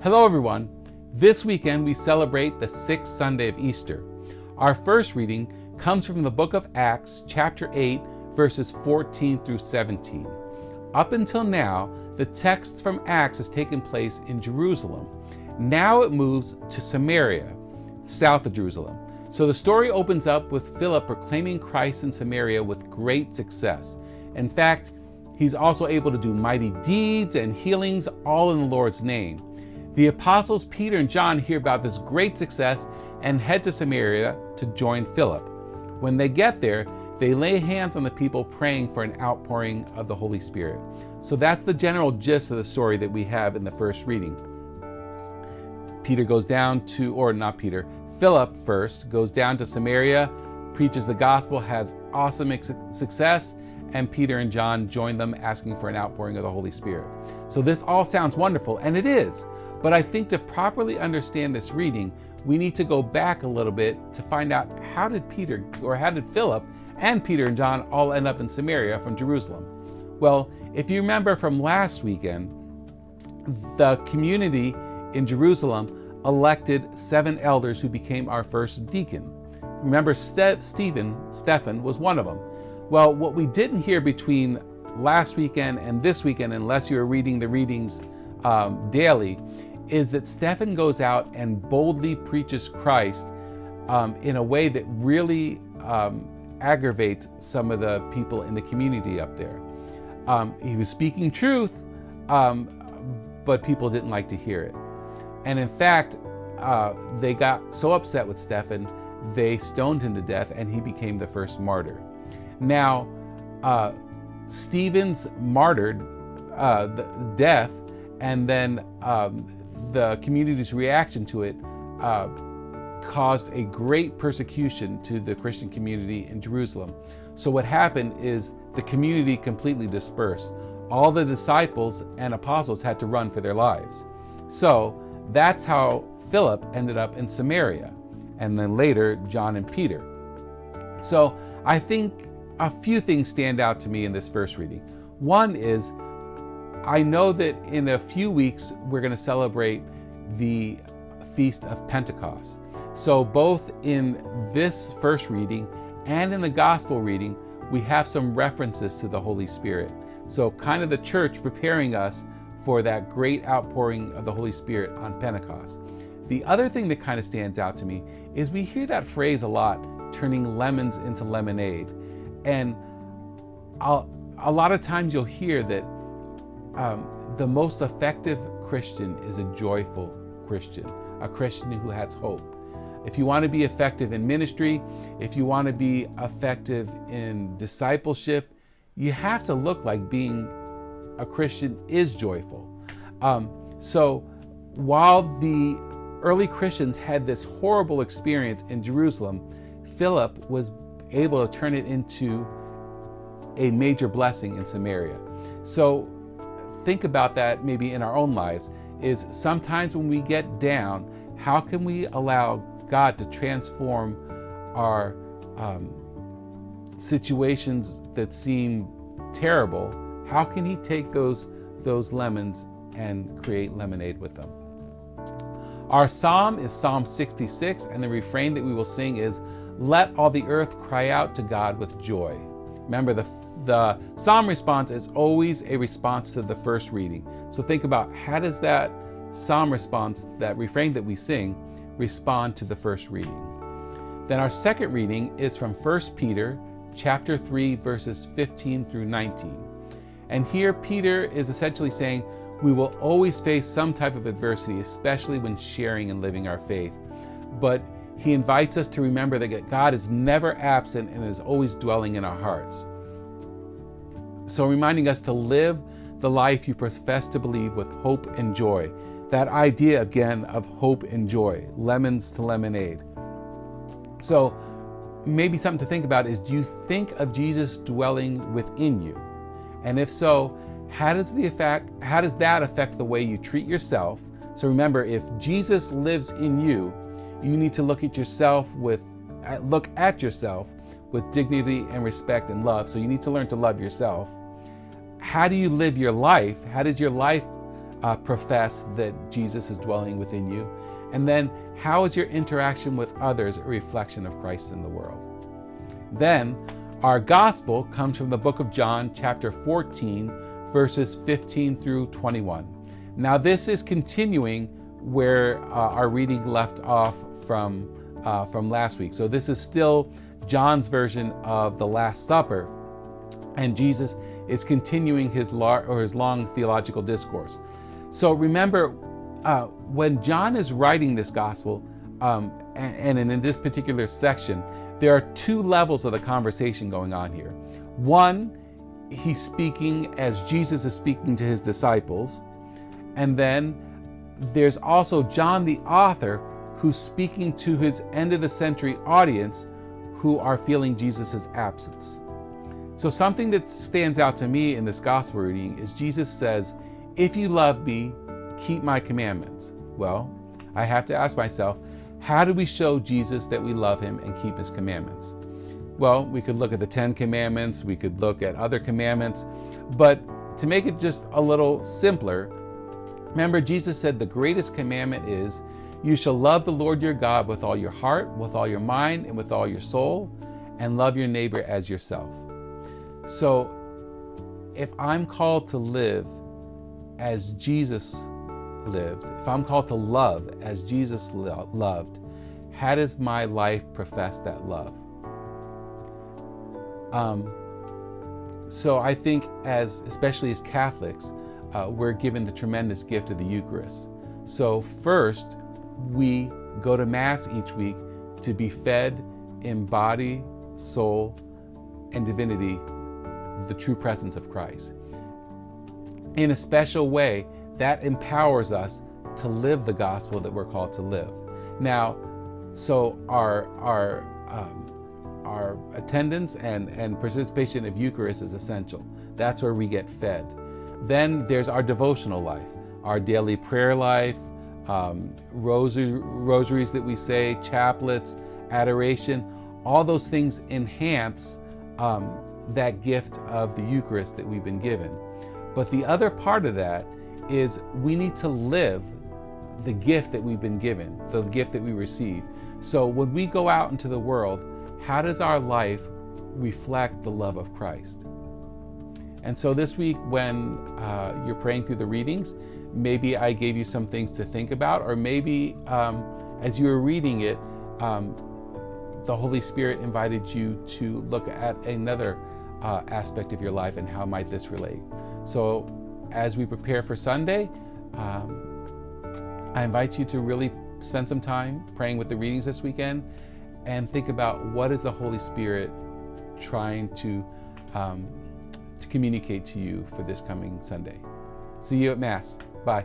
Hello everyone. This weekend we celebrate the sixth Sunday of Easter. Our first reading comes from the book of Acts, chapter 8, verses 14 through 17. Up until now, the text from Acts has taken place in Jerusalem. Now it moves to Samaria, south of Jerusalem. So the story opens up with Philip proclaiming Christ in Samaria with great success. In fact, he's also able to do mighty deeds and healings, all in the Lord's name. The apostles Peter and John hear about this great success and head to Samaria to join Philip. When they get there, they lay hands on the people, praying for an outpouring of the Holy Spirit. So that's the general gist of the story that we have in the first reading. Philip first goes down to Samaria, preaches the gospel, has awesome success, and Peter and John join them, asking for an outpouring of the Holy Spirit. So this all sounds wonderful, and it is. But I think to properly understand this reading, we need to go back a little bit to find out how did Philip and Peter and John all end up in Samaria from Jerusalem? Well, if you remember from last weekend, the community in Jerusalem elected 7 elders who became our first deacon. Remember, Stephen was one of them. Well, what we didn't hear between last weekend and this weekend, unless you were reading the readings daily, is that Stephen goes out and boldly preaches Christ in a way that really aggravates some of the people in the community up there. He was speaking truth, but people didn't like to hear it. And in fact, they got so upset with Stephen, they stoned him to death, and he became the first martyr. Now, Stephen's martyred the death, and then the community's reaction to it caused a great persecution to the Christian community in Jerusalem. So what happened is the community completely dispersed. All the disciples and apostles had to run for their lives. So that's how Philip ended up in Samaria, and then later John and Peter. So I think a few things stand out to me in this first reading. One is, I know that in a few weeks we're going to celebrate the Feast of Pentecost. So both in this first reading and in the gospel reading, we have some references to the Holy Spirit. So kind of the church preparing us for that great outpouring of the Holy Spirit on Pentecost. The other thing that kind of stands out to me is we hear that phrase a lot, turning lemons into lemonade. And a lot of times you'll hear that the most effective Christian is a joyful Christian, a Christian who has hope. If you want to be effective in ministry, if you want to be effective in discipleship, you have to look like being a Christian is joyful. So while the early Christians had this horrible experience in Jerusalem, Philip was able to turn it into a major blessing in Samaria. So think about that maybe in our own lives, is sometimes when we get down, how can we allow God to transform our situations that seem terrible? How can He take those lemons and create lemonade with them? Our psalm is Psalm 66, and the refrain that we will sing is, "Let all the earth cry out to God with joy." Remember, the psalm response is always a response to the first reading. So think about, how does that psalm response, that refrain that we sing, respond to the first reading? Then our second reading is from 1 Peter chapter 3, verses 15 through 19. And here Peter is essentially saying we will always face some type of adversity, especially when sharing and living our faith. But he invites us to remember that God is never absent and is always dwelling in our hearts. So reminding us to live the life you profess to believe with hope and joy. That idea again of hope and joy, lemons to lemonade. So maybe something to think about is, do you think of Jesus dwelling within you? And if so, how does that affect the way you treat yourself? So remember, if Jesus lives in you, you need to look at yourself with dignity and respect and love. So you need to learn to love yourself. How do you live your life? How does your life profess that Jesus is dwelling within you? And then how is your interaction with others a reflection of Christ in the world? Then our gospel comes from the book of John, chapter 14, verses 15 through 21. Now this is continuing where our reading left off from last week. So this is still John's version of the Last Supper, and Jesus is continuing his long theological discourse. So remember, when John is writing this gospel, and in this particular section, there are two levels of the conversation going on here. One, he's speaking as Jesus is speaking to his disciples, and then there's also John the author who's speaking to his end of the century audience who are feeling Jesus' absence. So something that stands out to me in this gospel reading is Jesus says, "If you love me, keep my commandments." Well, I have to ask myself, how do we show Jesus that we love him and keep his commandments? Well, we could look at the 10 commandments, we could look at other commandments, but to make it just a little simpler, remember Jesus said the greatest commandment is, "You shall love the Lord your God with all your heart, with all your mind, and with all your soul, and love your neighbor as yourself." So if I'm called to live as Jesus lived, if I'm called to love as Jesus loved, how does my life profess that love? So I think especially as Catholics, we're given the tremendous gift of the Eucharist. So first, we go to Mass each week to be fed in body, soul, and divinity, the true presence of Christ. In a special way, that empowers us to live the gospel that we're called to live. Now, so our attendance and participation of Eucharist is essential. That's where we get fed. Then there's our devotional life, our daily prayer life, rosaries that we say, chaplets, adoration. All those things enhance that gift of the Eucharist that we've been given. But the other part of that is we need to live the gift that we've been given, the gift that we receive. So when we go out into the world, how does our life reflect the love of Christ? And so this week, when you're praying through the readings, maybe I gave you some things to think about, or maybe as you were reading it, the Holy Spirit invited you to look at another aspect of your life and how might this relate. So as we prepare for Sunday, I invite you to really spend some time praying with the readings this weekend and think about what is the Holy Spirit trying to communicate to you for this coming Sunday. See you at Mass. Bye.